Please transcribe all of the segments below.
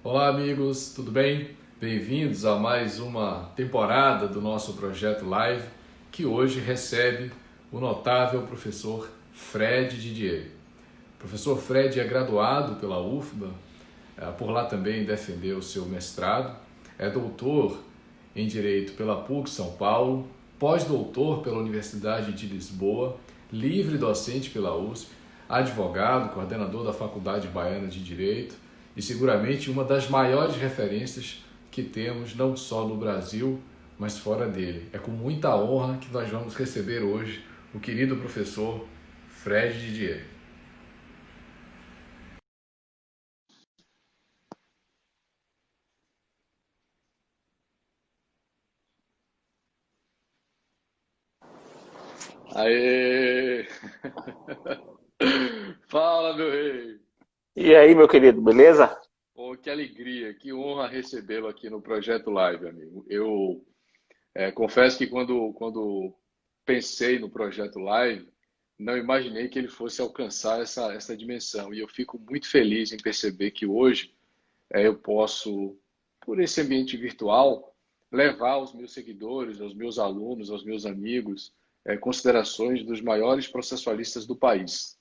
Olá, amigos, tudo bem? Bem-vindos a mais uma temporada do nosso projeto Live, que hoje recebe o notável professor Fred Didier. O professor Fred é graduado pela UFBA, por lá também defendeu o seu mestrado, é doutor em Direito pela PUC São Paulo, pós-doutor pela Universidade de Lisboa, livre docente pela USP, advogado, coordenador da Faculdade Baiana de Direito e seguramente uma das maiores referências que temos não só no Brasil, mas fora dele. É com muita honra que nós vamos receber hoje o querido professor Fred Didier. Aê! Fala, meu rei! E aí, meu querido, beleza? Oh, que alegria, que honra recebê-lo aqui no Projeto Live, amigo. Eu confesso que quando pensei no Projeto Live, não imaginei que ele fosse alcançar essa dimensão. E eu fico muito feliz em perceber que hoje eu posso, por esse ambiente virtual, levar aos meus seguidores, aos meus alunos, aos meus amigos, considerações dos maiores processualistas do país.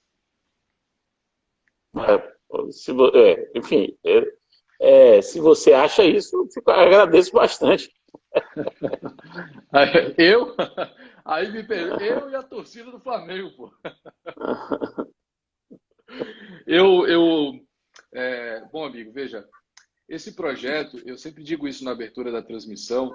Enfim, se você acha isso, agradeço bastante. Eu? Aí eu e a torcida do Flamengo, pô. Bom, amigo, veja, esse projeto, eu sempre digo isso na abertura da transmissão,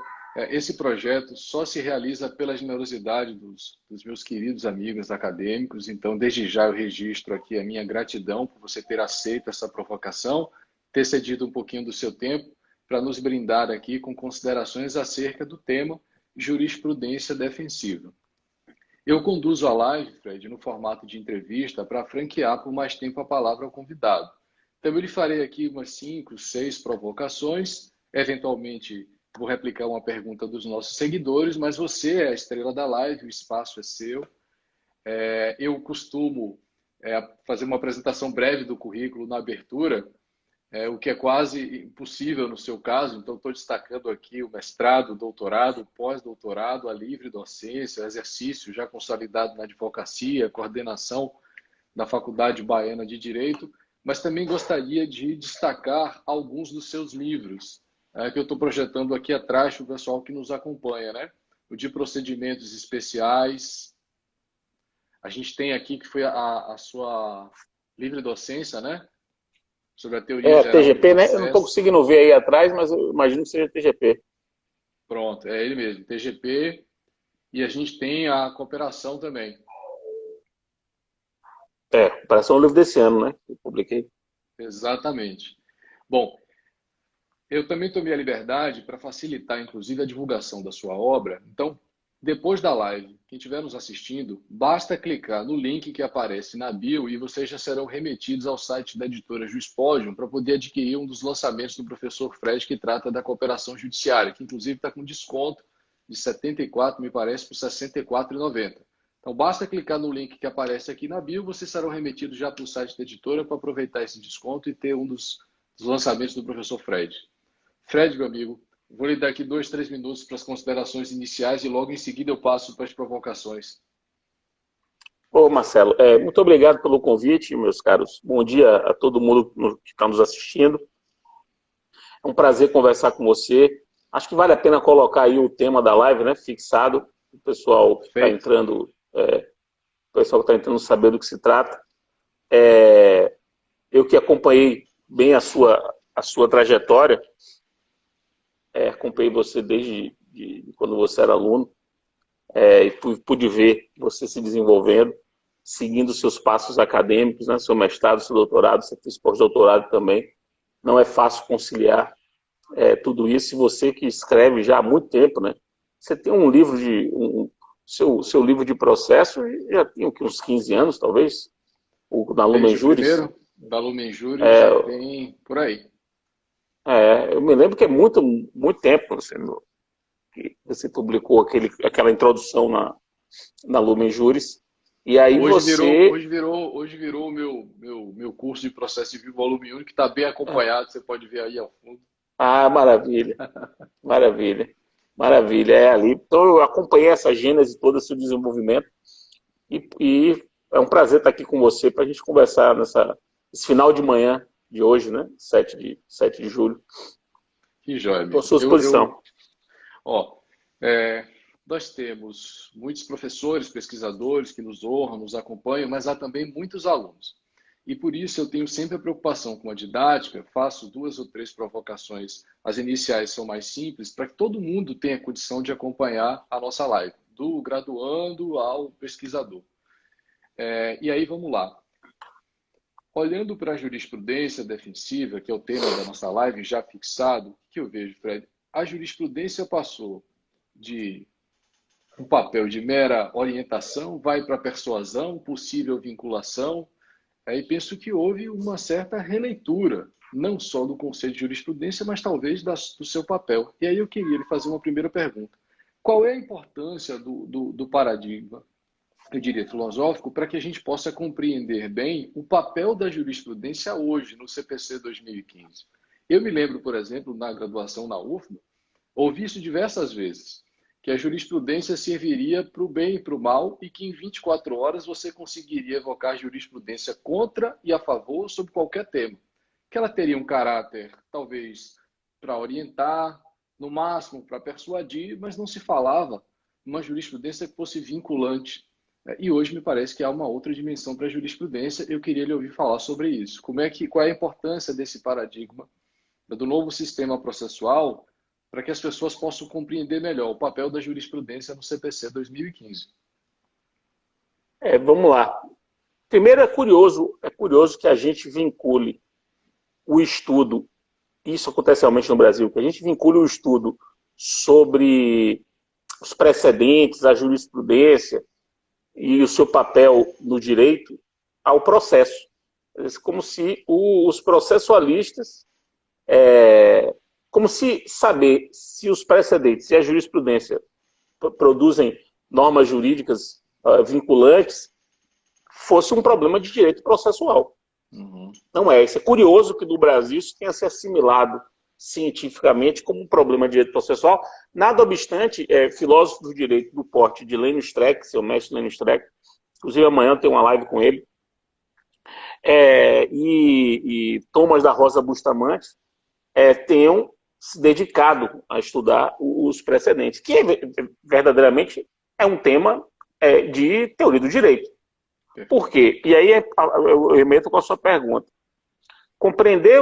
esse projeto só se realiza pela generosidade dos meus queridos amigos acadêmicos, então desde já eu registro aqui a minha gratidão por você ter aceito essa provocação, ter cedido um pouquinho do seu tempo para nos brindar aqui com considerações acerca do tema jurisprudência defensiva. Eu conduzo a live, Fred, no formato de entrevista para franquear por mais tempo a palavra ao convidado. Então, eu lhe farei aqui umas 5, 6 provocações. Eventualmente, vou replicar uma pergunta dos nossos seguidores, mas você é a estrela da live, o espaço é seu. Eu costumo fazer uma apresentação breve do currículo na abertura, o que é quase impossível no seu caso. Então, estou destacando aqui o mestrado, o doutorado, o pós-doutorado, a livre docência, o exercício já consolidado na advocacia, coordenação da Faculdade Baiana de Direito, mas também gostaria de destacar alguns dos seus livros, que eu estou projetando aqui atrás para o pessoal que nos acompanha, né? O de procedimentos especiais. A gente tem aqui que foi a sua livre docência, né? Sobre a teoria É, geral do TGP, né? Eu não estou processo. conseguindo ver aí atrás, mas eu imagino que seja TGP. Pronto, é ele mesmo, TGP. E a gente tem a cooperação também. Operação Livro desse ano, né? Eu publiquei. Exatamente. Bom, eu também tomei a liberdade para facilitar, inclusive, a divulgação da sua obra. Então, depois da live, quem estiver nos assistindo, basta clicar no link que aparece na bio e vocês já serão remetidos ao site da editora Juspodium para poder adquirir um dos lançamentos do professor Fred, que trata da cooperação judiciária, que inclusive está com desconto de 74, me parece, por R$ 64,90. Então, basta clicar no link que aparece aqui na bio, vocês serão remetidos já para o site da editora para aproveitar esse desconto e ter um dos lançamentos do professor Fred. Fred, meu amigo, vou lhe dar aqui 2, 3 minutos para as considerações iniciais e logo em seguida eu passo para as provocações. Ô, Marcelo, muito obrigado pelo convite, meus caros. Bom dia a todo mundo que está nos assistindo. É um prazer conversar com você. Acho que vale a pena colocar aí o tema da live, né? Fixado. O pessoal está Perfeito. entrando, saber do que se trata. Eu que acompanhei bem a sua trajetória, acompanhei você desde quando você era aluno, e pude ver você se desenvolvendo, seguindo seus passos acadêmicos, né, seu mestrado, seu doutorado, você fez pós-doutorado também. Não é fácil conciliar tudo isso, e você que escreve já há muito tempo, né? Você tem um livro seu livro de processo já tem uns 15 anos, talvez, o na Lumen Desde o Juris. primeiro, da Lumen Juris, já tem por aí. Eu me lembro que é muito, muito tempo que você publicou aquela introdução na Lumen Juris. E aí Hoje virou o meu curso de processo civil volume 1, que está bem acompanhado, você pode ver aí ao fundo. Ah, maravilha, maravilha, maravilha. É ali. Então eu acompanhei essa gênese toda, esse desenvolvimento, e é um prazer estar aqui com você para a gente conversar nesse final de manhã de hoje, né? 7 de julho. Que joia, Estou à amigo. sua disposição. Ó, é, nós temos muitos professores, pesquisadores que nos honram, nos acompanham, mas há também muitos alunos. E por isso eu tenho sempre a preocupação com a didática, faço 2 ou 3 provocações, as iniciais são mais simples, para que todo mundo tenha condição de acompanhar a nossa live, do graduando ao pesquisador. E aí vamos lá. Olhando para a jurisprudência defensiva, que é o tema da nossa live já fixado, o que eu vejo, Fred? A jurisprudência passou de um papel de mera orientação, vai para persuasão, possível vinculação, e penso que houve uma certa releitura, não só do conceito de jurisprudência, mas talvez do seu papel. E aí eu queria lhe fazer uma primeira pergunta. Qual é a importância do paradigma, eu diria, filosófico, para que a gente possa compreender bem o papel da jurisprudência hoje, no CPC 2015? Eu me lembro, por exemplo, na graduação na UFBA, ouvi isso diversas vezes, que a jurisprudência serviria para o bem e para o mal e que em 24 horas você conseguiria evocar jurisprudência contra e a favor sobre qualquer tema. Que ela teria um caráter, talvez, para orientar, no máximo para persuadir, mas não se falava uma jurisprudência que fosse vinculante. E hoje me parece que há uma outra dimensão para a jurisprudência. Eu queria lhe ouvir falar sobre isso. Qual é a importância desse paradigma do novo sistema processual para que as pessoas possam compreender melhor o papel da jurisprudência no CPC 2015? Vamos lá. Primeiro, é curioso que a gente vincule o estudo, isso acontece realmente no Brasil, que a gente vincule o estudo sobre os precedentes, a jurisprudência e o seu papel no direito ao processo. Como se os processualistas, como se saber se os precedentes e a jurisprudência produzem normas jurídicas vinculantes fosse um problema de direito processual. Uhum. Não é. Isso é curioso que no Brasil isso tenha se assimilado cientificamente como um problema de direito processual. Nada obstante, filósofos do direito do porte de Lênio Streck, seu mestre Lênio Streck, inclusive amanhã eu tenho uma live com ele, e Thomas da Rosa Bustamante tenham se dedicado a estudar os precedentes, que verdadeiramente é um tema de teoria do direito. Por quê? E aí eu remeto com a sua pergunta. Compreender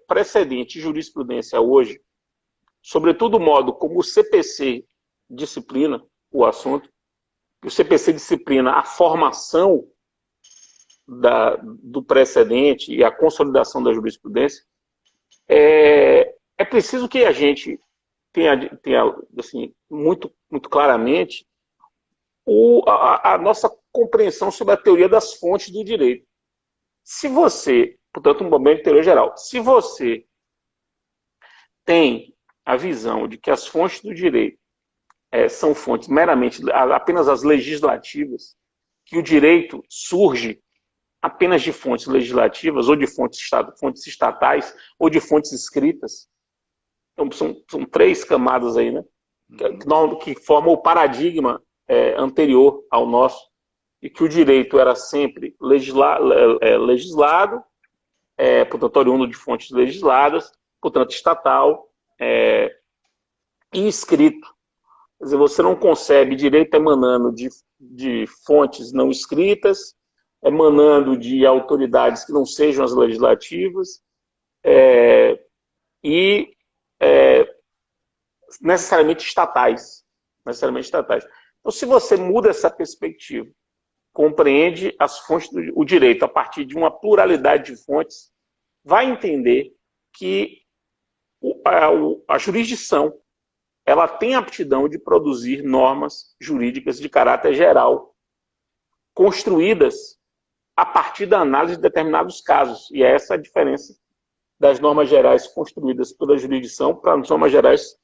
precedente e jurisprudência hoje, sobretudo o modo como o CPC disciplina o assunto, o CPC disciplina a formação do precedente e a consolidação da jurisprudência, é preciso que a gente tenha assim, muito, muito claramente a nossa compreensão sobre a teoria das fontes do direito. Se você, portanto, um momento de teoria geral, se você tem a visão de que as fontes do direito são fontes meramente, apenas as legislativas, que o direito surge apenas de fontes legislativas, ou de fontes estatais, ou de fontes escritas, então são 3 camadas aí, né? Que formam o paradigma anterior ao nosso, e que o direito era sempre legislado, portanto, oriundo de fontes legisladas, portanto, estatal e escrito. Quer dizer, você não concebe direito emanando de fontes não escritas, emanando de autoridades que não sejam as legislativas, e necessariamente estatais. Então, se você muda essa perspectiva, compreende as fontes do direito a partir de uma pluralidade de fontes, vai entender que a jurisdição ela tem a aptidão de produzir normas jurídicas de caráter geral, construídas a partir da análise de determinados casos. E essa é a diferença das normas gerais construídas pela jurisdição para as normas gerais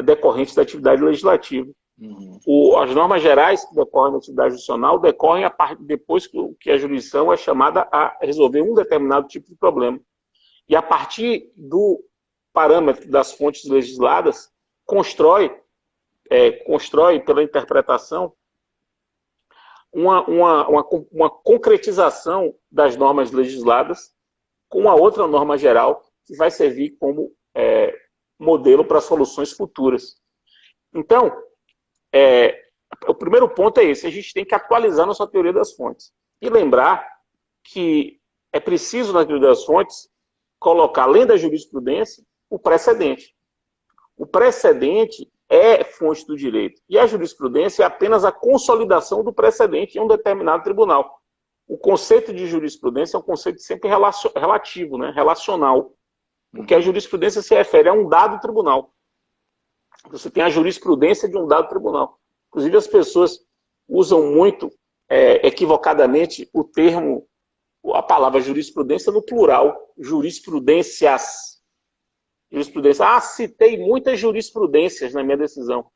decorrentes da atividade legislativa. Uhum. As normas gerais que decorrem da atividade jurisdicional decorrem depois que a jurisdição é chamada a resolver um determinado tipo de problema. E a partir do parâmetro das fontes legisladas, constrói pela interpretação uma concretização das normas legisladas com uma outra norma geral que vai servir como modelo para soluções futuras. Então, o primeiro ponto é esse: a gente tem que atualizar nossa teoria das fontes. E lembrar que é preciso, na teoria das fontes, colocar, além da jurisprudência, o precedente. O precedente é fonte do direito. E a jurisprudência é apenas a consolidação do precedente em um determinado tribunal. O conceito de jurisprudência é um conceito sempre relativo, né? Relacional. Porque a jurisprudência se refere a um dado tribunal. Você tem a jurisprudência de um dado tribunal. Inclusive, as pessoas usam muito, equivocadamente, a palavra jurisprudência no plural. Jurisprudências. Jurisprudência. Citei muitas jurisprudências na minha decisão,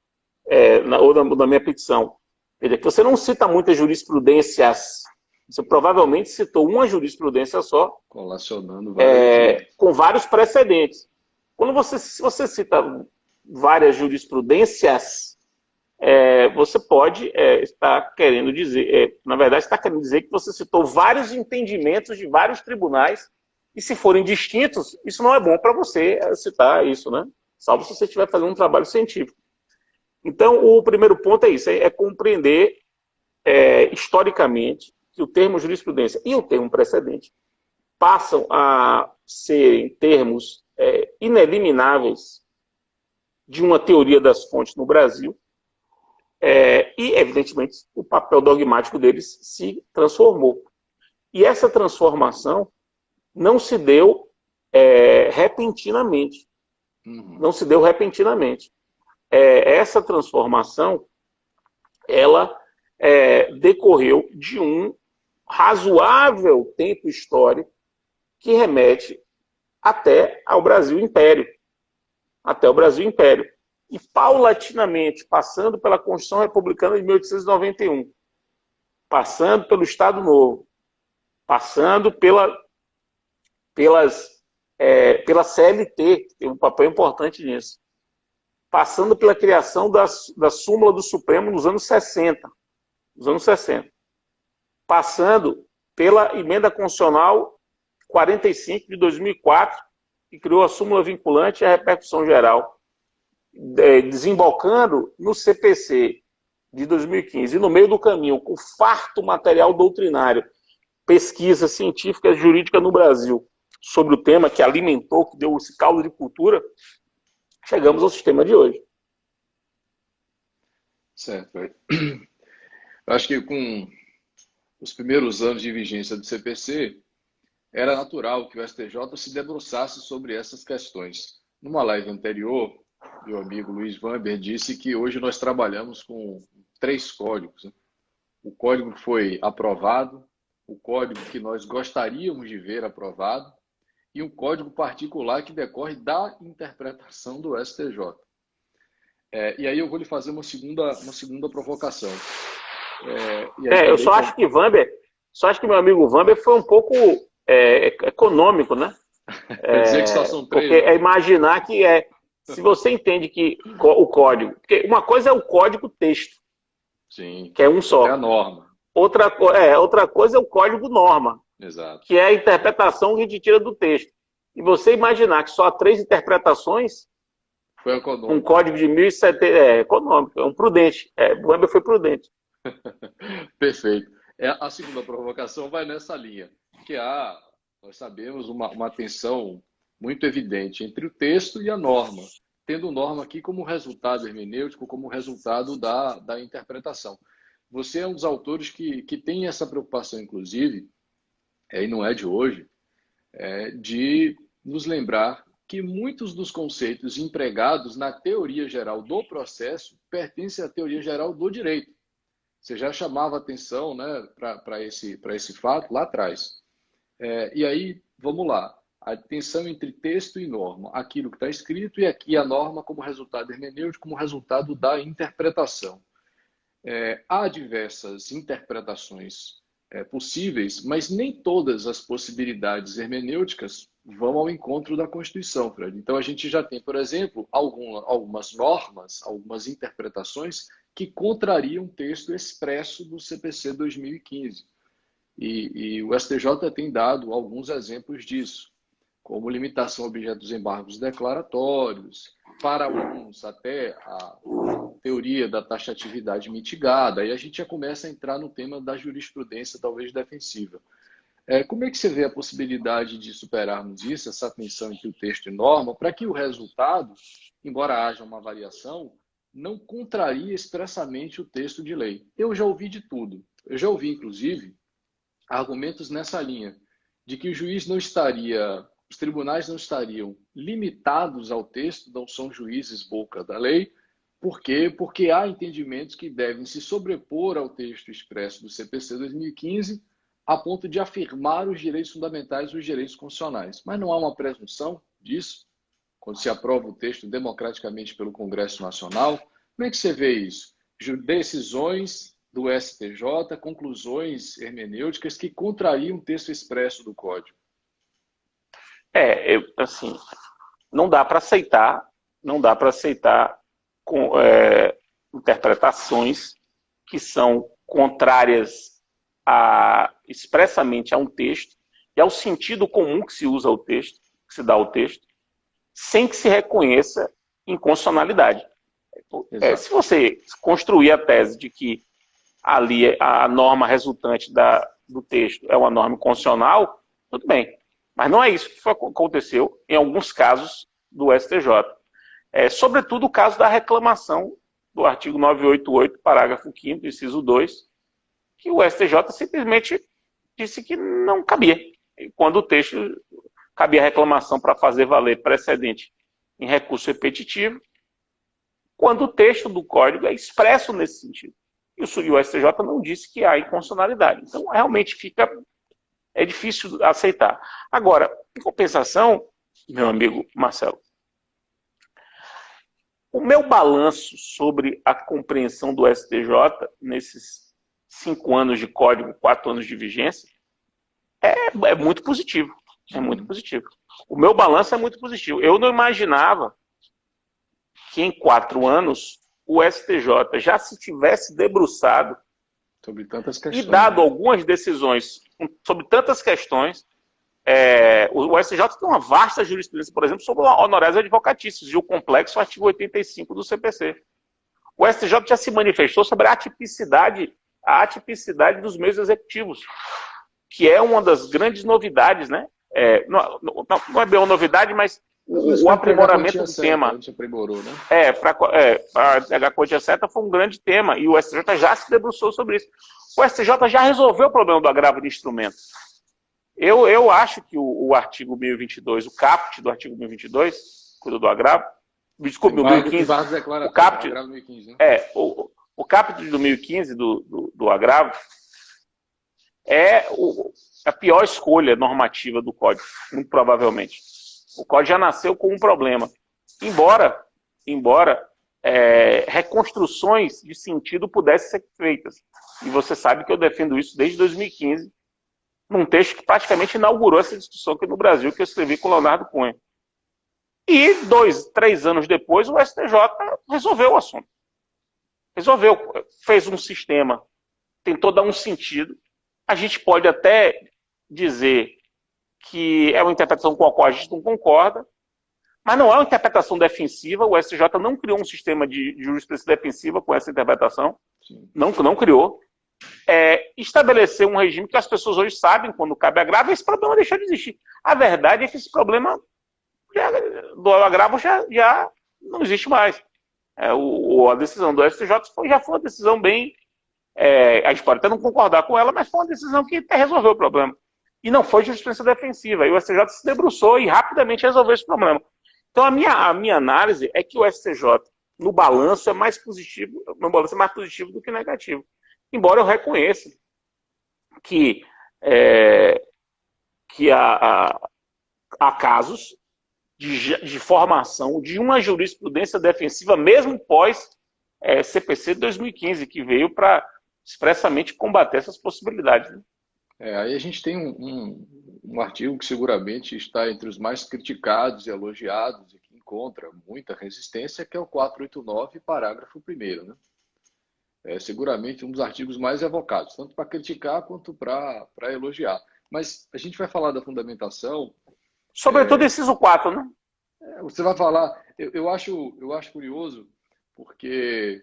ou na minha petição. Quer dizer, que você não cita muitas jurisprudências. Você provavelmente citou uma jurisprudência só, Colacionando várias com vários precedentes. Quando você cita várias jurisprudências, você pode estar querendo dizer, na verdade, está querendo dizer que você citou vários entendimentos de vários tribunais, e se forem distintos, isso não é bom para você citar isso, né? Salvo se você estiver fazendo um trabalho científico. Então, o primeiro ponto é isso, é compreender historicamente que o termo jurisprudência e o termo precedente passam a serem termos inelimináveis de uma teoria das fontes no Brasil, e, evidentemente, o papel dogmático deles se transformou. E essa transformação não se deu repentinamente. Não se deu repentinamente. Essa transformação, ela decorreu de um razoável tempo histórico que remete até ao Brasil Império. Até o Brasil Império. E, paulatinamente, passando pela Constituição Republicana de 1891, passando pelo Estado Novo, passando pela CLT, que tem um papel importante nisso, passando pela criação da súmula do Supremo nos anos 60, passando pela emenda constitucional 45 de 2004, que criou a súmula vinculante e a repercussão geral, desembocando no CPC de 2015, e no meio do caminho, com farto material doutrinário, pesquisa científica e jurídica no Brasil sobre o tema, que alimentou, que deu esse caldo de cultura, chegamos ao sistema de hoje. Certo. Eu acho que com os primeiros anos de vigência do CPC, era natural que o STJ se debruçasse sobre essas questões. Numa live anterior, meu amigo Luiz Vamber disse que hoje nós trabalhamos com 3 códigos, né? O código que foi aprovado, o código que nós gostaríamos de ver aprovado e um código particular que decorre da interpretação do STJ. E aí eu vou lhe fazer uma segunda provocação. Eu só acho que meu amigo Vamber foi um pouco econômico, né? Quer dizer que só são 3. Porque imaginar que se você entende que o código... Porque uma coisa é o código texto, sim, que é um só. É a norma. Outra coisa é o código norma, exato, que é a interpretação que a gente tira do texto. E você imaginar que só há 3 interpretações, foi econômico. Um código de 1070, econômico, é um prudente. O Weber foi prudente. Perfeito. A segunda provocação vai nessa linha, que nós sabemos, uma tensão muito evidente entre o texto e a norma, tendo norma aqui como resultado hermenêutico, como resultado da interpretação. Você é um dos autores que tem essa preocupação, inclusive, e não é de hoje, de nos lembrar que muitos dos conceitos empregados na teoria geral do processo pertencem à teoria geral do direito. Você já chamava atenção, né, para esse fato lá atrás. E aí, vamos lá. a tensão entre texto e norma, aquilo que está escrito e aqui a norma como resultado hermenêutico, como resultado da interpretação. Há diversas interpretações possíveis, mas nem todas as possibilidades hermenêuticas vão ao encontro da Constituição, Fred. Então, a gente já tem, por exemplo, algumas normas, algumas interpretações que contrariam o texto expresso do CPC 2015. E o STJ tem dado alguns exemplos disso, como limitação ao objeto dos embargos declaratórios, para alguns até a teoria da taxatividade mitigada, aí a gente já começa a entrar no tema da jurisprudência talvez defensiva. Como é que você vê a possibilidade de superarmos isso, essa tensão entre o texto e norma, para que o resultado, embora haja uma variação, não contraria expressamente o texto de lei? Eu já ouvi de tudo. Eu já ouvi, inclusive, argumentos nessa linha, de que o juiz não estaria, os tribunais não estariam limitados ao texto, não são juízes boca da lei. Por quê? Porque há entendimentos que devem se sobrepor ao texto expresso do CPC 2015 a ponto de afirmar os direitos fundamentais e os direitos constitucionais. Mas não há uma presunção disso quando se aprova o texto democraticamente pelo Congresso Nacional? Como é que você vê isso? Decisões do STJ, conclusões hermenêuticas que contrariam o texto expresso do Código. Assim, não dá para aceitar com interpretações que são contrárias expressamente a um texto e ao sentido comum que se usa o texto, que se dá ao texto, sem que se reconheça inconstitucionalidade. Se você construir a tese de que ali a norma resultante do texto é uma norma constitucional, tudo bem. Mas não é isso que aconteceu em alguns casos do STJ. Sobretudo o caso da reclamação do artigo 988, parágrafo 5º, inciso 2, que o STJ simplesmente disse que não cabia. Quando o texto cabia reclamação para fazer valer precedente em recurso repetitivo, quando o texto do Código é expresso nesse sentido. E o STJ não disse que há inconstitucionalidade. Então, realmente é difícil aceitar. Agora, em compensação, meu amigo Marcelo, o meu balanço sobre a compreensão do STJ nesses 5 anos de código, 4 anos de vigência, é muito positivo. É muito positivo. O meu balanço é muito positivo. Eu não imaginava que em 4 anos o STJ já se tivesse debruçado sobre tantas questões, e dado algumas decisões sobre tantas questões. O STJ tem uma vasta jurisprudência, por exemplo, sobre honorários advocatícios e o complexo artigo 85 do CPC. O STJ já se manifestou sobre a atipicidade dos meios executivos, que é uma das grandes novidades, né? Não é bem uma novidade, mas o aprimoramento do tema. A gente aprimorou, né? A quantia certa foi um grande tema e o STJ já se debruçou sobre isso. O STJ já resolveu o problema do agravo de instrumento. Eu acho que o artigo 1022, o caput do artigo 1022, cuida do agravo, desculpe, o 1015, o caput, agravo 2015, né? O caput de 2015 do agravo é a pior escolha normativa do Código, muito provavelmente. O Código já nasceu com um problema. Embora reconstruções de sentido pudessem ser feitas. E você sabe que eu defendo isso desde 2015, num texto que praticamente inaugurou essa discussão aqui no Brasil, que eu escrevi com o Leonardo Cunha. E 3 anos depois, o STJ resolveu o assunto. Fez um sistema, tentou dar um sentido. A gente pode até dizer que é uma interpretação com a qual a gente não concorda, mas não é uma interpretação defensiva. O STJ não criou um sistema de jurisprudência defensiva com essa interpretação. Não criou. Estabelecer um regime que as pessoas hoje sabem quando cabe agravo, esse problema deixou de existir. A verdade é que esse problema do agravo já não existe mais. A decisão do STJ já foi uma decisão bem... a gente pode até não concordar com ela, mas foi uma decisão que até resolveu o problema. E não foi jurisprudência defensiva. E o STJ se debruçou e rapidamente resolveu esse problema. Então, a minha análise é que o STJ, no balanço, é mais positivo do que negativo. Embora eu reconheça que há casos de formação de uma jurisprudência defensiva, mesmo pós CPC de 2015, que veio para expressamente combater essas possibilidades. Né? Aí a gente tem um artigo que seguramente está entre os mais criticados e elogiados e que encontra muita resistência, que é o 489, parágrafo 1º, né? É seguramente um dos artigos mais evocados, tanto para criticar quanto para elogiar. Mas a gente vai falar da fundamentação. Sobretudo inciso 4, né? Você vai falar. Eu acho curioso, porque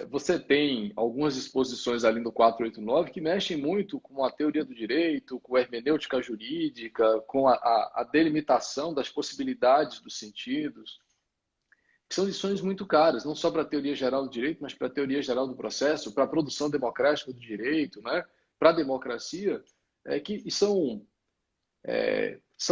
você tem algumas exposições ali no 489 que mexem muito com a teoria do direito, com a hermenêutica jurídica, com a delimitação das possibilidades dos sentidos. São lições muito caras, não só para a teoria geral do direito, mas para a teoria geral do processo, para a produção democrática do direito, né? Para a democracia, que são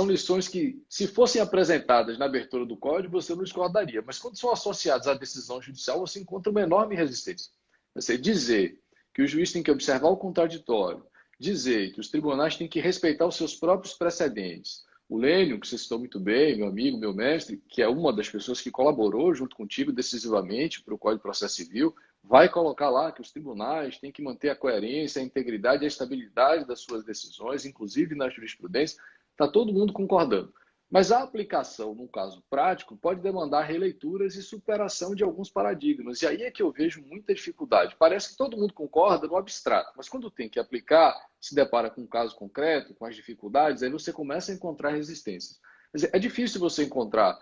lições que, se fossem apresentadas na abertura do código, você não discordaria. Mas quando são associadas à decisão judicial, você encontra uma enorme resistência. Você dizer que o juiz tem que observar o contraditório, dizer que os tribunais têm que respeitar os seus próprios precedentes. O Lênio, que você citou muito bem, meu amigo, meu mestre, que é uma das pessoas que colaborou junto contigo decisivamente para o Código de Processo Civil, vai colocar lá que os tribunais têm que manter a coerência, a integridade e a estabilidade das suas decisões, inclusive na jurisprudência. Está todo mundo concordando. Mas a aplicação, no caso prático, pode demandar releituras e superação de alguns paradigmas. E aí é que eu vejo muita dificuldade. Parece que todo mundo concorda no abstrato, mas quando tem que aplicar, se depara com um caso concreto, com as dificuldades, aí você começa a encontrar resistências. É difícil você encontrar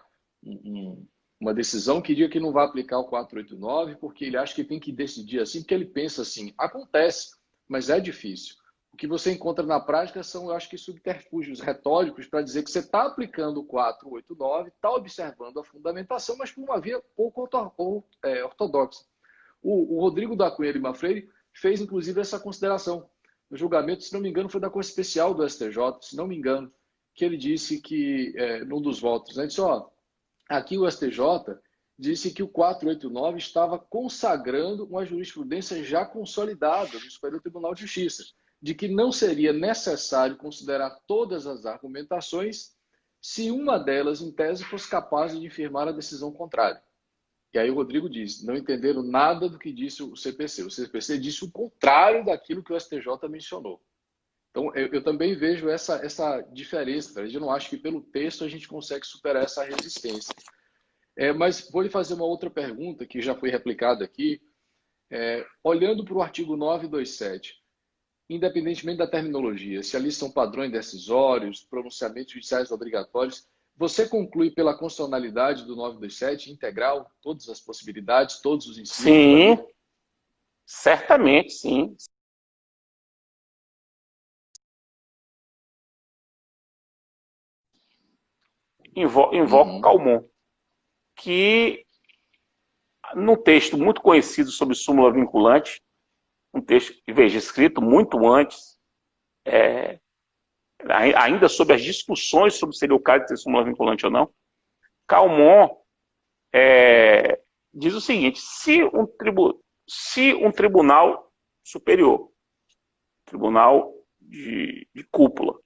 uma decisão que diga que não vai aplicar o 489, porque ele acha que tem que decidir assim, porque ele pensa assim. Acontece, mas é difícil. O que você encontra na prática são, eu acho que, subterfúgios retóricos para dizer que você está aplicando o 489, está observando a fundamentação, mas por uma via pouco ortodoxa. O Rodrigo da Cunha Lima Freire fez, inclusive, essa consideração. No julgamento, se não me engano, foi da Corte Especial do STJ, se não me engano, que ele disse que, num dos votos, né, disse, aqui o STJ disse que o 489 estava consagrando uma jurisprudência já consolidada do Superior Tribunal de Justiça, de que não seria necessário considerar todas as argumentações se uma delas, em tese, fosse capaz de firmar a decisão contrária. E aí o Rodrigo diz, não entenderam nada do que disse o CPC. O CPC disse o contrário daquilo que o STJ mencionou. Então, eu também vejo essa diferença. Eu não acho que pelo texto a gente consegue superar essa resistência. Mas vou lhe fazer uma outra pergunta, que já foi replicada aqui. Olhando para o artigo 927, independentemente da terminologia, se ali são padrões decisórios, pronunciamentos judiciais obrigatórios, você conclui pela constitucionalidade do 927 integral, todas as possibilidades, todos os incisos? Sim, certamente, sim. Invoco Calmon, que num texto muito conhecido sobre súmula vinculante, um texto, veja, escrito muito antes, ainda sobre as discussões sobre se seria o caso de ter súmula vinculante ou não, Calmon diz o seguinte, se um tribunal superior, tribunal de cúpula,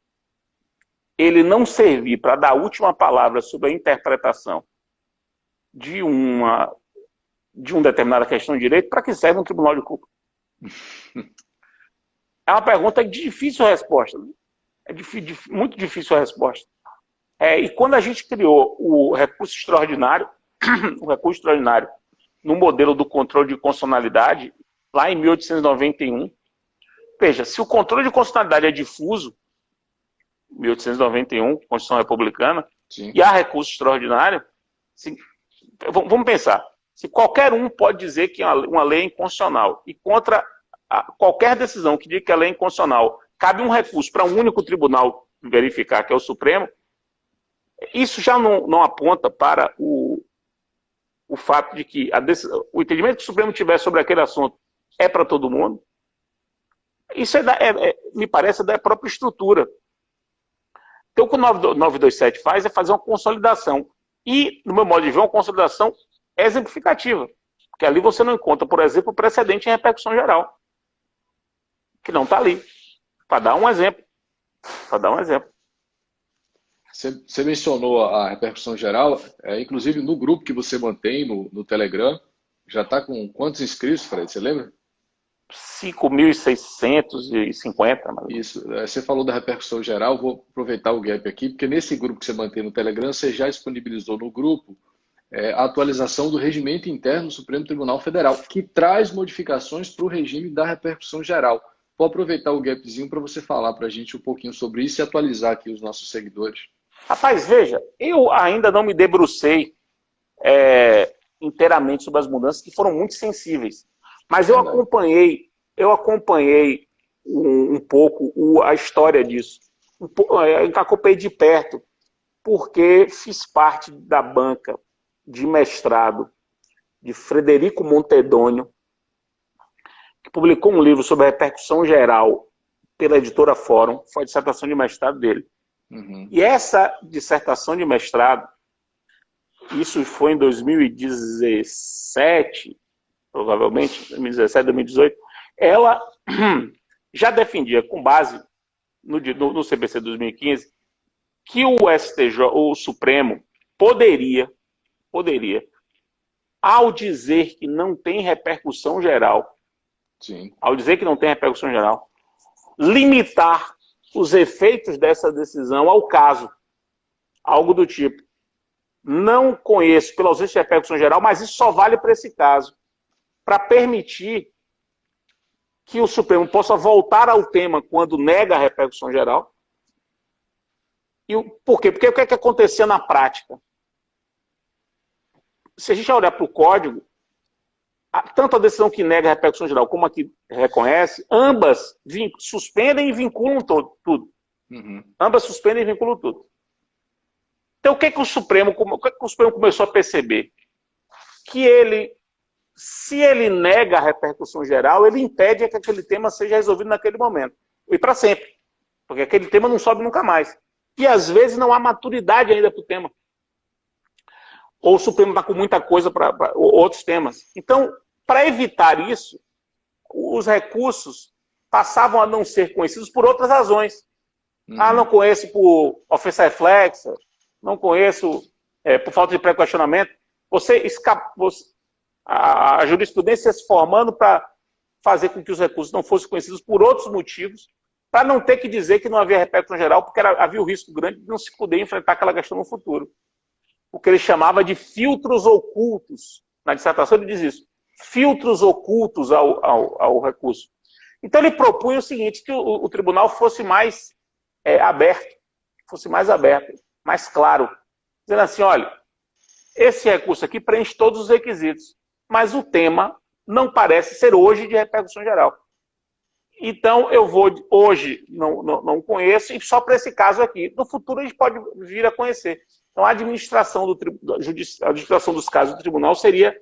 ele não servir para dar a última palavra sobre a interpretação de uma determinada questão de direito, para que serve um tribunal de cúpula? É uma pergunta de difícil resposta. Né? Muito difícil a resposta. E quando a gente criou o recurso extraordinário, no modelo do controle de constitucionalidade, lá em 1891, veja, se o controle de constitucionalidade é difuso, 1891, Constituição Republicana, sim, e há recurso extraordinário, vamos pensar, se qualquer um pode dizer que uma lei é inconstitucional e contra qualquer decisão que diga que a lei é inconstitucional, cabe um recurso para um único tribunal verificar, que é o Supremo, isso já não aponta para o fato de que o entendimento que o Supremo tiver sobre aquele assunto é para todo mundo? Isso me parece da própria estrutura. Então, o que o 927 faz é fazer uma consolidação. E, no meu modo de ver, uma consolidação exemplificativa. Porque ali você não encontra, por exemplo, precedente em repercussão geral. Que não está ali. Para dar um exemplo. Você mencionou a repercussão geral, inclusive no grupo que você mantém no Telegram, já está com quantos inscritos, Fred? Você lembra? 5.650, mais ou menos. Isso. Você falou da repercussão geral, vou aproveitar o gap aqui, porque nesse grupo que você mantém no Telegram, você já disponibilizou no grupo a atualização do regimento interno do Supremo Tribunal Federal, que traz modificações para o regime da repercussão geral. Vou aproveitar o gapzinho para você falar para a gente um pouquinho sobre isso e atualizar aqui os nossos seguidores. Rapaz, veja, eu ainda não me debrucei inteiramente sobre as mudanças, que foram muito sensíveis. Mas eu acompanhei um pouco a história disso. Eu acompanhei de perto, porque fiz parte da banca de mestrado de Frederico Montedônio, que publicou um livro sobre a repercussão geral pela editora Fórum, foi a dissertação de mestrado dele. Uhum. E essa dissertação de mestrado, isso foi em 2017, provavelmente, 2017, 2018, ela já defendia, com base no CPC 2015, que o STJ, o Supremo, poderia, ao dizer que não tem repercussão geral, Sim. Limitar os efeitos dessa decisão ao caso. Algo do tipo, não conheço pela ausência de repercussão geral, mas isso só vale para esse caso, para permitir que o Supremo possa voltar ao tema quando nega a repercussão geral. Por quê? Porque o que é que acontecia na prática? Se a gente olhar para o código, tanto a decisão que nega a repercussão geral como a que reconhece, ambas suspendem e vinculam tudo. Uhum. Ambas suspendem e vinculam tudo. Então, o que o Supremo começou a perceber? Que se ele nega a repercussão geral, ele impede que aquele tema seja resolvido naquele momento. E para sempre. Porque aquele tema não sobe nunca mais. E às vezes não há maturidade ainda para o tema. Ou o Supremo está com muita coisa para outros temas. Então, para evitar isso, os recursos passavam a não ser conhecidos por outras razões. Uhum. Não conheço por ofensa reflexa, não conheço por falta de pré-questionamento. A jurisprudência se formando para fazer com que os recursos não fossem conhecidos por outros motivos, para não ter que dizer que não havia repercussão geral, porque havia o risco grande de não se poder enfrentar aquela questão no futuro. O que ele chamava de filtros ocultos. Na dissertação ele diz isso. Filtros ocultos ao recurso. Então ele propunha o seguinte, que o tribunal fosse mais aberto, mais claro. Dizendo assim, olha, esse recurso aqui preenche todos os requisitos, mas o tema não parece ser hoje de repercussão geral. Então, hoje não conheço, e só para esse caso aqui. No futuro, a gente pode vir a conhecer. Então, a administração dos casos do tribunal seria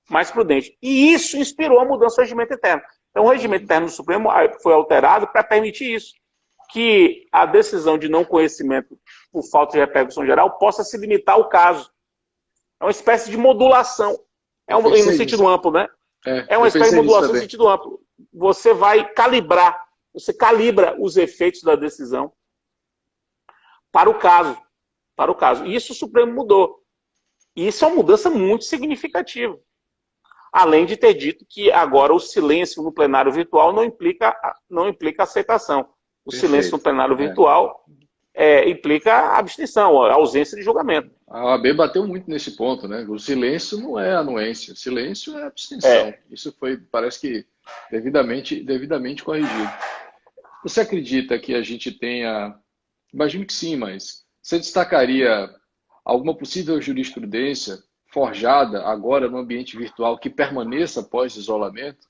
mais prudente. E isso inspirou a mudança do regimento interno. Então, o regimento interno do Supremo foi alterado para permitir isso. Que a decisão de não conhecimento por falta de repercussão geral possa se limitar ao caso. É uma espécie de modulação. No sentido amplo, né? É uma espécie de modulação no sentido amplo. Você vai calibrar, você calibra os efeitos da decisão para o caso. E isso o Supremo mudou. E isso é uma mudança muito significativa. Além de ter dito que agora o silêncio no plenário virtual não implica aceitação. O silêncio no plenário virtual implica abstenção, ausência de julgamento. A OAB bateu muito nesse ponto, né? O silêncio não é anuência, o silêncio é abstenção. Isso foi, parece que, devidamente corrigido. Você acredita que a gente tenha... Imagino que sim, mas você destacaria alguma possível jurisprudência forjada agora no ambiente virtual que permaneça pós-isolamento?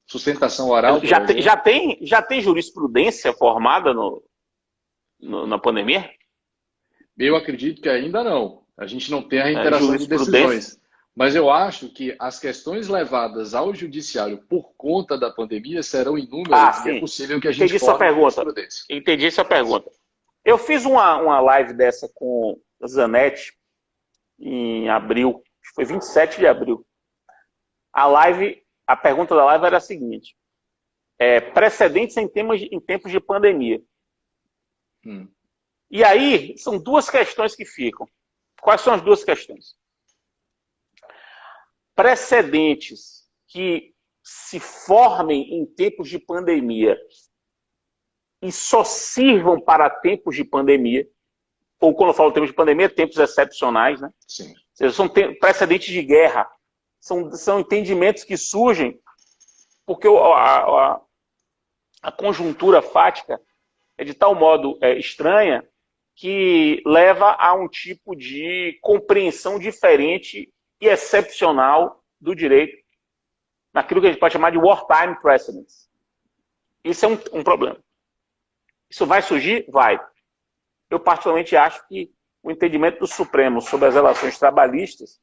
Sustentação oral, por exemplo? Já tem jurisprudência formada na pandemia? Eu acredito que ainda não. A gente não tem a reiteração de decisões. Mas eu acho que as questões levadas ao judiciário por conta da pandemia serão inúmeras e é possível que a gente forme jurisprudência. Entendi sua pergunta. Eu fiz uma live dessa com o Zanetti em abril, foi 27 de abril. A pergunta da live era a seguinte: precedentes em tempos de pandemia. E aí, são duas questões que ficam. Quais são as duas questões? Precedentes que se formem em tempos de pandemia e só sirvam para tempos de pandemia, ou quando eu falo tempos de pandemia, tempos excepcionais, né? Sim. Ou seja, são precedentes de guerra, são entendimentos que surgem porque a conjuntura fática é de tal modo estranha que leva a um tipo de compreensão diferente e excepcional do direito, naquilo que a gente pode chamar de wartime precedents. Isso é um problema. Isso vai surgir? Vai. Eu particularmente acho que o entendimento do Supremo sobre as relações trabalhistas,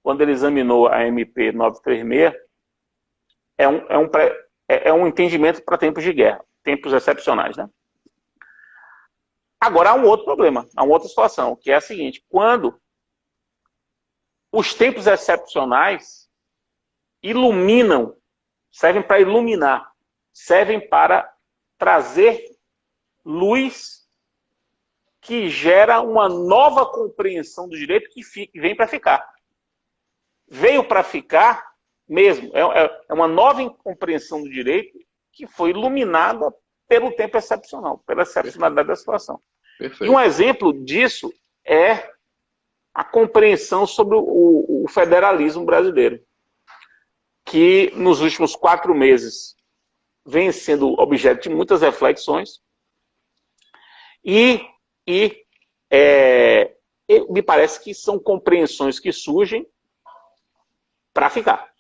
quando ele examinou a MP 936, é um entendimento para tempos de guerra, tempos excepcionais, né? Agora, há um outro problema, há uma outra situação, que é a seguinte: quando os tempos excepcionais iluminam, servem para iluminar, servem para trazer luz que gera uma nova compreensão do direito que vem para ficar. Veio para ficar mesmo. É uma nova compreensão do direito que foi iluminada pelo tempo excepcional, pela excepcionalidade da situação. Perfeito. E um exemplo disso é a compreensão sobre o federalismo brasileiro, que nos últimos 4 meses vem sendo objeto de muitas reflexões e me parece que são compreensões que surgem para ficar.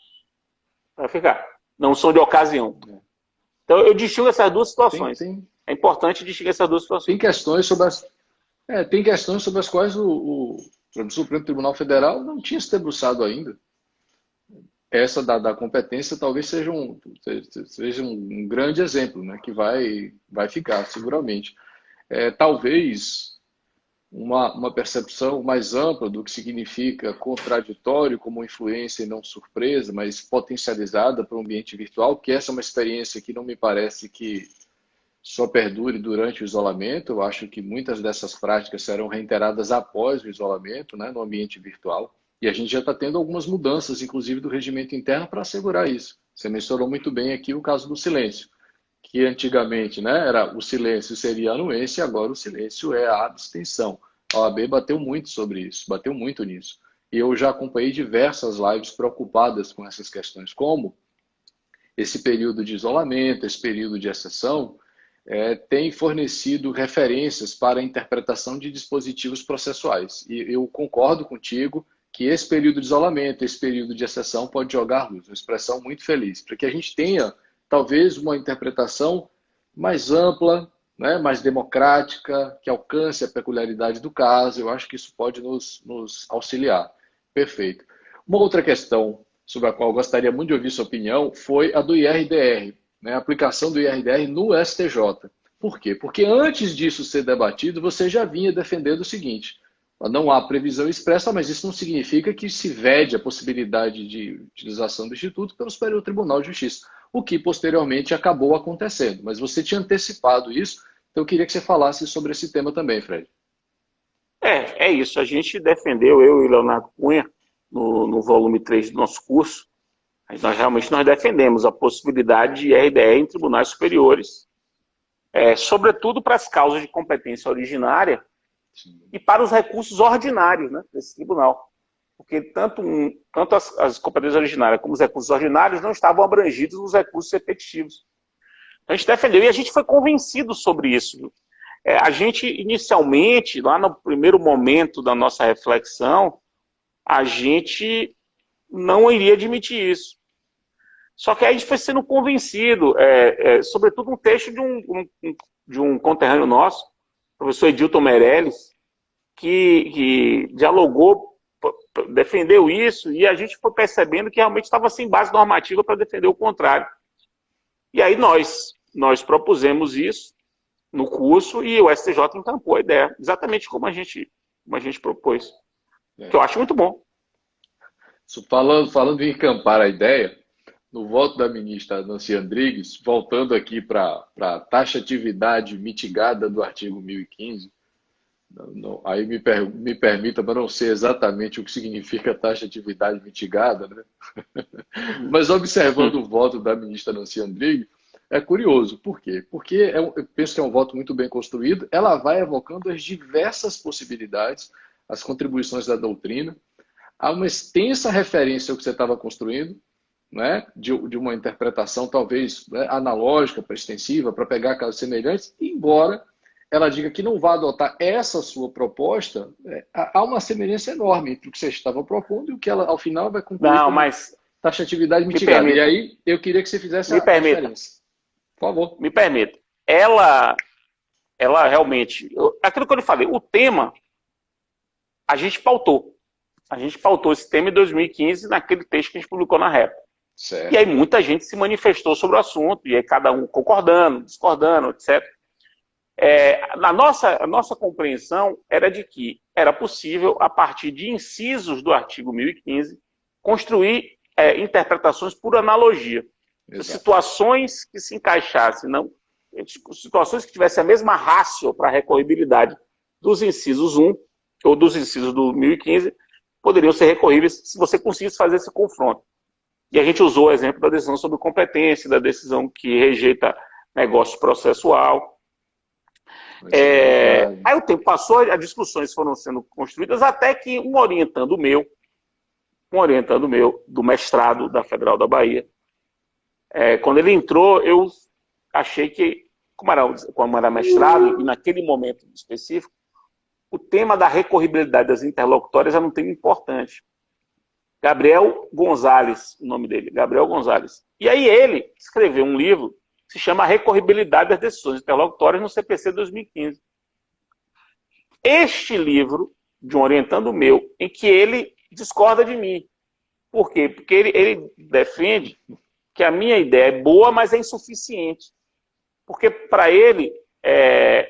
Para ficar. Não são de ocasião. Então, eu distingo essas duas situações. É importante distinguir essas duas situações. Tem questões sobre as quais o Supremo Tribunal Federal não tinha se debruçado ainda. Essa da competência talvez seja um grande exemplo, né, que vai ficar, seguramente. Talvez uma percepção mais ampla do que significa contraditório como influência e não surpresa, mas potencializada para o ambiente virtual, que essa é uma experiência que não me parece que só perdure durante o isolamento. Eu acho que muitas dessas práticas serão reiteradas após o isolamento, né, no ambiente virtual. E a gente já está tendo algumas mudanças, inclusive do regimento interno, para assegurar isso. Você mencionou muito bem aqui o caso do silêncio, que antigamente, né, era o silêncio seria a anuência, agora o silêncio é a abstenção. A OAB bateu muito sobre isso, bateu muito nisso. E eu já acompanhei diversas lives preocupadas com essas questões, como esse período de isolamento, esse período de exceção, tem fornecido referências para a interpretação de dispositivos processuais. E eu concordo contigo que esse período de isolamento, esse período de exceção pode jogar luz, uma expressão muito feliz, para que a gente tenha talvez uma interpretação mais ampla, né, mais democrática, que alcance a peculiaridade do caso. Eu acho que isso pode nos auxiliar. Perfeito. Uma outra questão sobre a qual eu gostaria muito de ouvir sua opinião foi a do IRDR, né, a aplicação do IRDR no STJ. Por quê? Porque antes disso ser debatido, você já vinha defendendo o seguinte: não há previsão expressa, mas isso não significa que se vede a possibilidade de utilização do Instituto pelo Superior Tribunal de Justiça, o que posteriormente acabou acontecendo. Mas você tinha antecipado isso, então eu queria que você falasse sobre esse tema também, Fred. É isso. A gente defendeu, eu e o Leonardo Cunha, no volume 3 do nosso curso, nós defendemos a possibilidade de IRDR em tribunais superiores, sobretudo para as causas de competência originária, sim, e para os recursos ordinários, né, desse tribunal. Porque tanto as competências originárias como os recursos ordinários não estavam abrangidos nos recursos repetitivos. A gente defendeu e a gente foi convencido sobre isso. A gente, inicialmente, lá no primeiro momento da nossa reflexão, a gente não iria admitir isso. Só que aí a gente foi sendo convencido, sobretudo um texto de um conterrâneo nosso, o professor Edilton Meirelles, que dialogou, defendeu isso, e a gente foi percebendo que realmente estava sem base normativa para defender o contrário. E aí nós propusemos isso no curso e o STJ encampou a ideia, exatamente como a gente propôs, que eu acho muito bom. Falando em encampar a ideia, no voto da ministra Nancy Andrigues, voltando aqui para a taxatividade mitigada do artigo 1015, Aí me permita, mas não sei exatamente o que significa taxa de atividade mitigada, né? Mas observando o voto da ministra Nancy Andrighi, é curioso. Por quê? Porque eu penso que é um voto muito bem construído. Ela vai evocando as diversas possibilidades, as contribuições da doutrina. Há uma extensa referência ao que você estava construindo, né? De uma interpretação talvez, né, analógica, extensiva, para pegar casos semelhantes, embora ela diga que não vai adotar essa sua proposta, há uma semelhança enorme entre o que você estava propondo e o que ela, ao final, vai concluir Não, como mas taxatividade me mitigada. E permita, aí eu queria que você fizesse me a permita, diferença. Por favor. me permita. Ela realmente, aquilo que eu lhe falei, o tema, a gente pautou. A gente pautou esse tema em 2015 naquele texto que a gente publicou na Rep. E aí Certo. muita gente se manifestou sobre o assunto, e aí cada um concordando, discordando, etc. A nossa compreensão era de que era possível, a partir de incisos do artigo 1015, construir interpretações por analogia. Exato. Situações que se encaixassem, não, situações que tivessem a mesma ratio para a recorribilidade dos incisos 1 ou dos incisos do 1015, poderiam ser recorríveis se você conseguisse fazer esse confronto. E a gente usou o exemplo da decisão sobre competência, da decisão que rejeita negócio processual. Aí o tempo passou, as discussões foram sendo construídas até que um orientando meu do mestrado da Federal da Bahia, quando ele entrou, eu achei que, como era mestrado, e naquele momento específico, o tema da recorribilidade das interlocutórias era um tema importante. Gabriel Gonzalez, o nome dele, Gabriel Gonzalez. E aí ele escreveu um livro que se chama Recorribilidade das Decisões Interlocutórias no CPC 2015. Este livro, de um orientando meu, em que ele discorda de mim. Por quê? Porque ele defende que a minha ideia é boa, mas é insuficiente. Porque, para ele,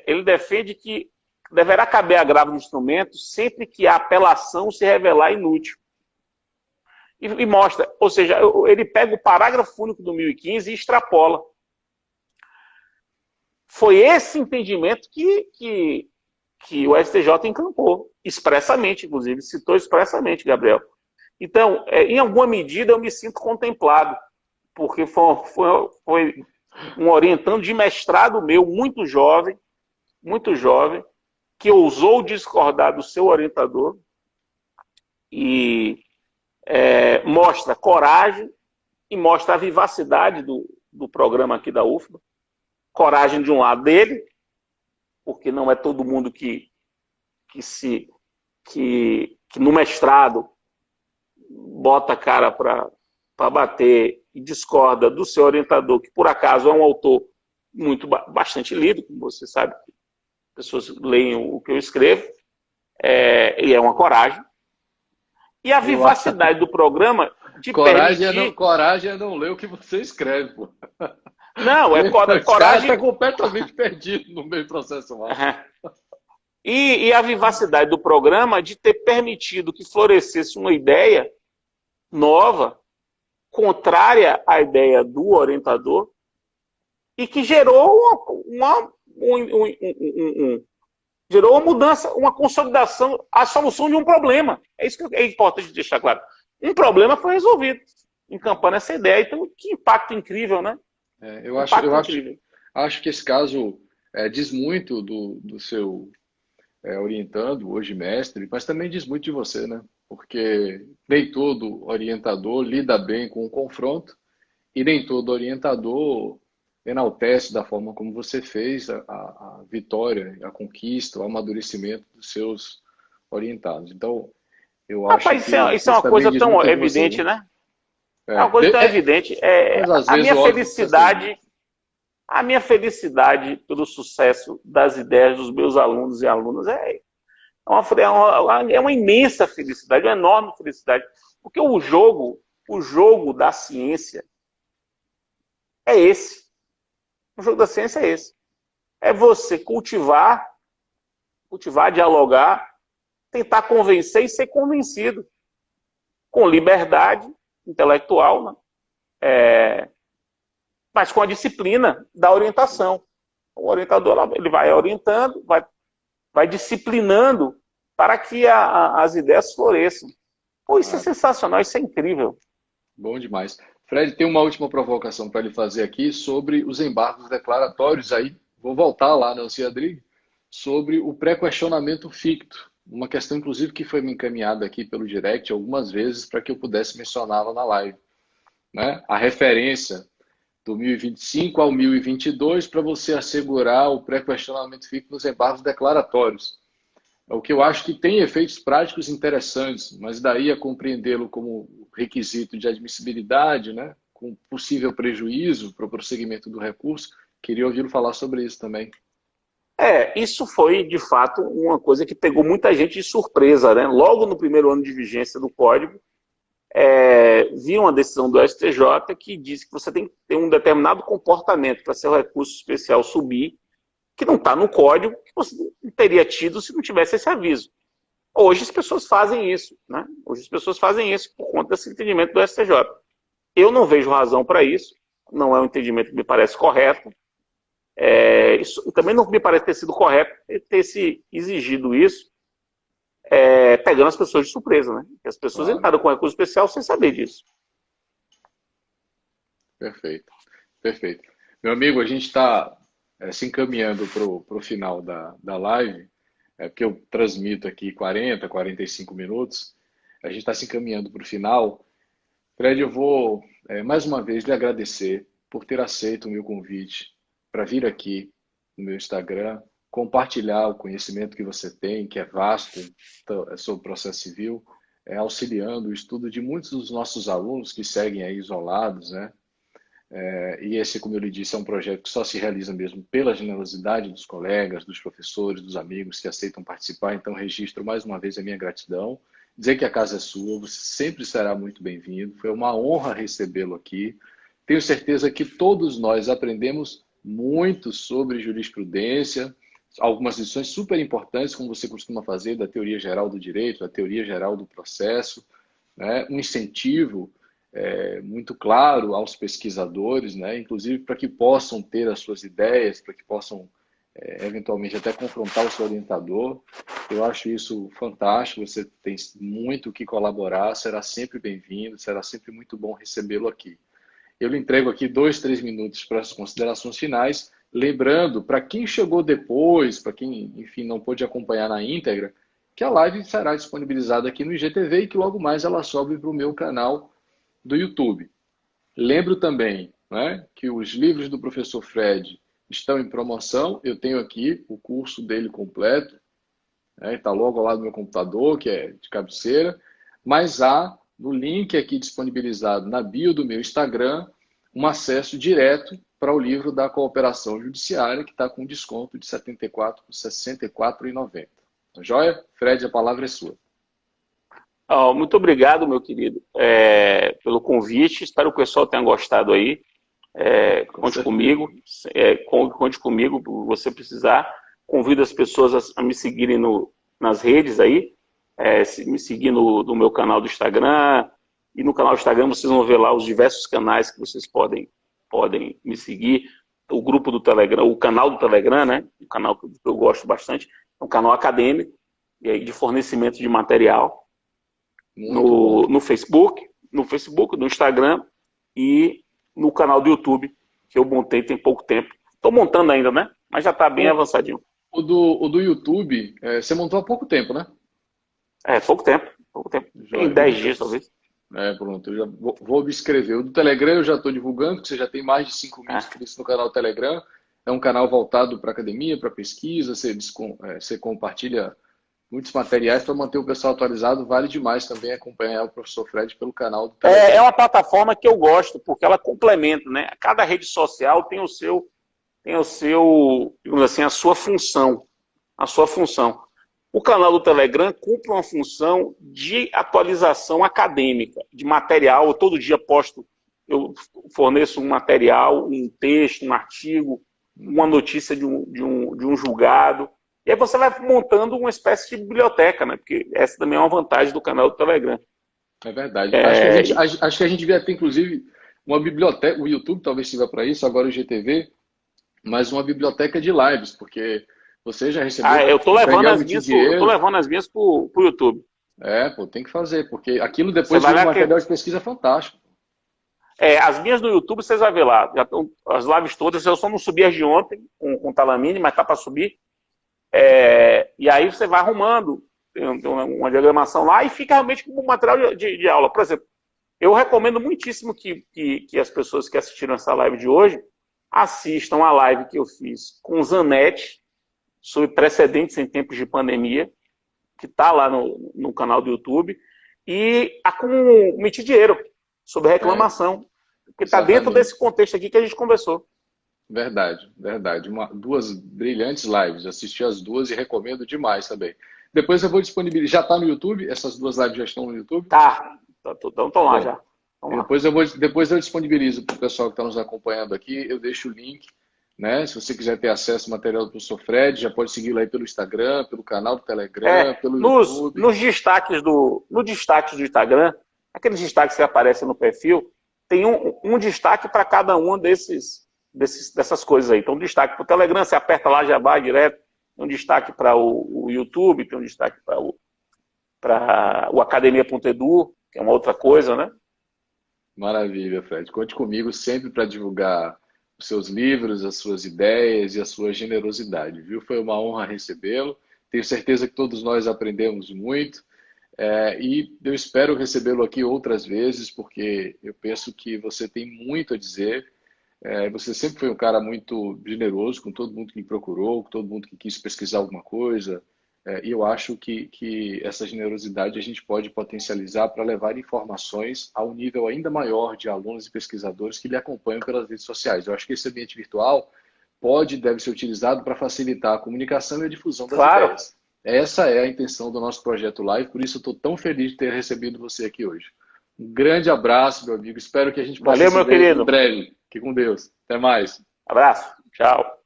ele defende que deverá caber agravo no instrumento sempre que a apelação se revelar inútil. E mostra, ou seja, ele pega o parágrafo único do 1015 e extrapola. Foi esse entendimento que o STJ encampou, expressamente, inclusive, citou expressamente, Gabriel. Então, em alguma medida, eu me sinto contemplado, porque foi um orientando de mestrado meu, muito jovem, que ousou discordar do seu orientador e mostra coragem e mostra a vivacidade do programa aqui da UFBA. Coragem de um lado dele, porque não é todo mundo que no mestrado bota a cara para bater e discorda do seu orientador, que por acaso é um autor bastante lido, como você sabe, pessoas leem o que eu escrevo, e é uma coragem. E a vivacidade do programa de permitir... Coragem é não ler o que você escreve, pô. Não, coragem... O cara está completamente perdido no meio processo. E a vivacidade do programa de ter permitido que florescesse uma ideia nova, contrária à ideia do orientador, e que gerou gerou uma mudança, uma consolidação, a solução de um problema. É isso que é importante deixar claro. Um problema foi resolvido, encampando essa ideia. Então, que impacto incrível, né? Eu acho que esse caso diz muito do seu orientando, hoje mestre, mas também diz muito de você, né? Porque nem todo orientador lida bem com o confronto e nem todo orientador enaltece da forma como você fez a vitória, a conquista, o amadurecimento dos seus orientados. Então, eu acho que isso é uma coisa tão evidente, você, né? É uma coisa tão evidente. A minha felicidade pelo sucesso das ideias dos meus alunos e alunas é uma imensa felicidade, uma enorme felicidade. Porque o jogo da ciência é esse. O jogo da ciência é esse. É você cultivar, dialogar, tentar convencer e ser convencido. Com liberdade intelectual, né? Mas com a disciplina da orientação. O orientador ele vai orientando, vai vai disciplinando para que as ideias floresçam. Pô, isso é sensacional, isso é incrível. Bom demais. Fred, tem uma última provocação para lhe fazer aqui sobre os embargos declaratórios. Aí vou voltar lá, Nancy Adrigues, sobre o pré-questionamento ficto. Uma questão, inclusive, que foi me encaminhada aqui pelo direct algumas vezes para que eu pudesse mencioná-la na live. Né? A referência do 1025 ao 1022 para você assegurar o pré-questionamento ficto nos embargos declaratórios. O que eu acho que tem efeitos práticos interessantes, mas daí a compreendê-lo como requisito de admissibilidade, né, com possível prejuízo para o prosseguimento do recurso, queria ouvi-lo falar sobre isso também. Isso foi, de fato, uma coisa que pegou muita gente de surpresa, né? Logo no primeiro ano de vigência do Código, viram uma decisão do STJ que diz que você tem que ter um determinado comportamento para seu recurso especial subir, que não está no código, que você não teria tido se não tivesse esse aviso. Hoje as pessoas fazem isso, né? Hoje as pessoas fazem isso por conta desse entendimento do STJ. Eu não vejo razão para isso, não é um entendimento que me parece correto. Isso também não me parece ter sido correto ter se exigido isso, pegando as pessoas de surpresa, né? As pessoas entraram com recurso especial sem saber disso. Perfeito, perfeito. Meu amigo, a gente está se encaminhando para o final da live, porque eu transmito aqui 40, 45 minutos, a gente está se encaminhando para o final. Fred, eu vou mais uma vez lhe agradecer por ter aceito o meu convite para vir aqui no meu Instagram, compartilhar o conhecimento que você tem, que é vasto, sobre o processo civil, auxiliando o estudo de muitos dos nossos alunos que seguem aí isolados, né? E esse, como eu lhe disse, é um projeto que só se realiza mesmo pela generosidade dos colegas, dos professores, dos amigos que aceitam participar. Então, registro mais uma vez a minha gratidão. Dizer que a casa é sua, você sempre será muito bem-vindo. Foi uma honra recebê-lo aqui. Tenho certeza que todos nós aprendemos muito sobre jurisprudência, algumas lições super importantes, como você costuma fazer, da teoria geral do direito, da teoria geral do processo, né? Um incentivo muito claro aos pesquisadores, né? Inclusive para que possam ter as suas ideias, para que possam eventualmente até confrontar o seu orientador. Eu acho isso fantástico, você tem muito o que colaborar, será sempre bem-vindo, será sempre muito bom recebê-lo aqui. Eu lhe entrego aqui 2, 3 minutos para as considerações finais, lembrando, para quem chegou depois, para quem, enfim, não pôde acompanhar na íntegra, que a live será disponibilizada aqui no IGTV e que logo mais ela sobe para o meu canal do YouTube. Lembro também, né, que os livros do professor Fred estão em promoção. Eu tenho aqui o curso dele completo, está logo ao lado do meu computador, que é de cabeceira, mas há no link aqui disponibilizado na bio do meu Instagram um acesso direto para o livro da cooperação judiciária, que está com desconto de R$ 74 por R$ 64,90. Tá joia? Fred, a palavra é sua. Muito obrigado, meu querido, pelo convite. Espero que o pessoal tenha gostado aí. Conte comigo, conte comigo, se você precisar. Convido as pessoas a me seguirem nas redes aí, me seguir no meu canal do Instagram. E no canal do Instagram vocês vão ver lá os diversos canais que vocês podem me seguir. O grupo do Telegram, o canal do Telegram, né? Um canal que eu gosto bastante, é um canal acadêmico, e aí de fornecimento de material. No Facebook, no Instagram e no canal do YouTube, que eu montei tem pouco tempo. Estou montando ainda, né? Mas já está bem avançadinho. O do YouTube, você montou há pouco tempo, né? Pouco tempo. Tem 10 dias, talvez. Pronto, eu já vou obscrever. O do Telegram eu já estou divulgando, que você já tem mais de 5 mil inscritos no canal do Telegram. É um canal voltado para academia, para pesquisa, você compartilha muitos materiais para manter o pessoal atualizado. Vale demais também acompanhar o professor Fred pelo canal do Telegram. É uma plataforma que eu gosto, porque ela complementa, né? Cada rede social tem o seu, digamos assim, a sua função. O canal do Telegram cumpre uma função de atualização acadêmica, de material. Eu todo dia eu forneço um material, um texto, um artigo, uma notícia de um julgado. E aí você vai montando uma espécie de biblioteca, né? Porque essa também é uma vantagem do canal do Telegram. É verdade. Acho que a gente devia ter, inclusive, uma biblioteca. O YouTube talvez sirva para isso, agora o GTV, mas uma biblioteca de lives, porque Você já recebeu Ah, eu tô levando Daniel as minhas, eu tô Mitidiero? levando as minhas pro YouTube. É, pô, tem que fazer, porque aquilo Você depois vai vira um ver material que de pesquisa fantástico. as minhas no YouTube, vocês vão ver lá. Já tão, as lives todas, eu só não subi as de ontem com o Talamine, mas tá para subir. E aí você vai arrumando, tem uma diagramação lá e fica realmente como um material de aula. Por exemplo, eu recomendo muitíssimo que as pessoas que assistiram essa live de hoje assistam a live que eu fiz com o Zanetti sobre precedentes em tempos de pandemia, que está lá no canal do YouTube, e a com o Mitidiero, sobre É, reclamação, que está dentro exatamente. desse contexto aqui que a gente conversou. Verdade, verdade. Duas brilhantes lives. Assisti as duas e recomendo demais também. Depois eu vou disponibilizar. Já está no YouTube? Essas duas lives já estão no YouTube? Tá, então estão lá Bom, já. Estão e lá. depois eu disponibilizo para o pessoal que está nos acompanhando aqui. Eu deixo o link, né? Se você quiser ter acesso ao material do professor Fred, já pode seguir lá aí pelo Instagram, pelo canal do Telegram, pelo YouTube. No destaques do Instagram, aqueles destaques que aparecem no perfil, tem um destaque para cada uma dessas coisas aí. Então, um destaque para o Telegram, você aperta lá, já vai direto. Tem um destaque para o YouTube, tem um destaque para o academia.edu, que é uma outra coisa, né? Maravilha, Fred. Conte comigo sempre para divulgar os seus livros, as suas ideias e a sua generosidade, viu? Foi uma honra recebê-lo. Tenho certeza que todos nós aprendemos muito. E eu espero recebê-lo aqui outras vezes, porque eu penso que você tem muito a dizer. Você sempre foi um cara muito generoso com todo mundo que me procurou, com todo mundo que quis pesquisar alguma coisa. E eu acho que essa generosidade a gente pode potencializar para levar informações a um nível ainda maior de alunos e pesquisadores que lhe acompanham pelas redes sociais. Eu acho que esse ambiente virtual pode e deve ser utilizado para facilitar a comunicação e a difusão das Claro. ideias. Essa é a intenção do nosso projeto Live, por isso eu estou tão feliz de ter recebido você aqui hoje. Um grande abraço, meu amigo. Espero que a gente possa Valeu, se meu ver em querido. breve. Fique com Deus. Até mais. Abraço. Tchau.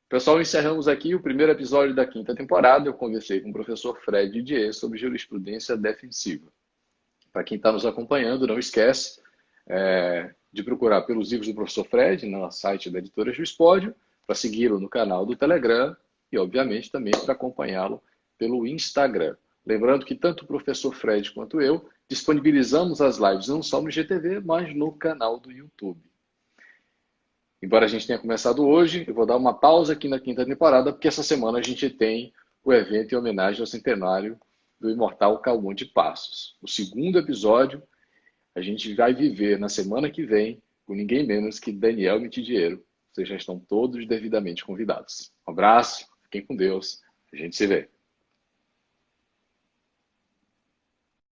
Pessoal, encerramos aqui o primeiro episódio da quinta temporada. Eu conversei com o professor Fred Didier sobre jurisprudência defensiva. Para quem está nos acompanhando, não esquece de procurar pelos livros do professor Fred no site da editora Juispódio, para segui-lo no canal do Telegram e, obviamente, também para acompanhá-lo pelo Instagram. Lembrando que tanto o professor Fred quanto eu disponibilizamos as lives não só no GTV, mas no canal do YouTube. Embora a gente tenha começado hoje, eu vou dar uma pausa aqui na quinta temporada, porque essa semana a gente tem o evento em homenagem ao centenário do imortal Calmon de Passos. O segundo episódio a gente vai viver na semana que vem com ninguém menos que Daniel Mitidiero. Vocês já estão todos devidamente convidados. Um abraço, fiquem com Deus, a gente se vê.